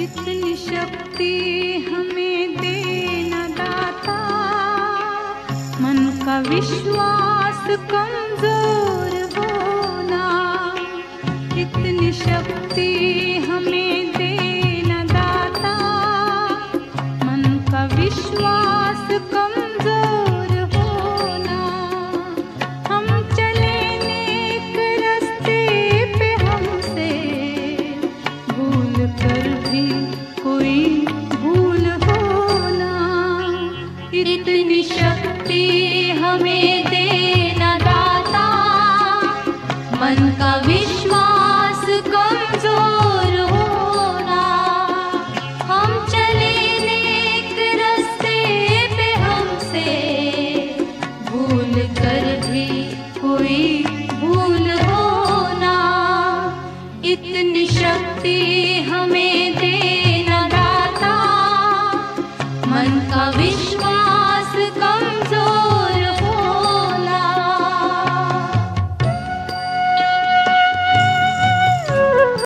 इतनी शक्ति हमें देना दाता, मन का विश्वास कमजोर होना। इतनी शक्ति हमें देना दाता, मन का विश्वास कमजोर होना। हम चले नेक रास्ते पे, हमसे भूल कर भी कोई भूल होना। इतनी शक्ति हमें देना दाता, मन का विश्वास कमजोर होना। हम चले नेक रास्ते पे, हमसे भूल कर भी कोई भूल होना। इतनी शक्ति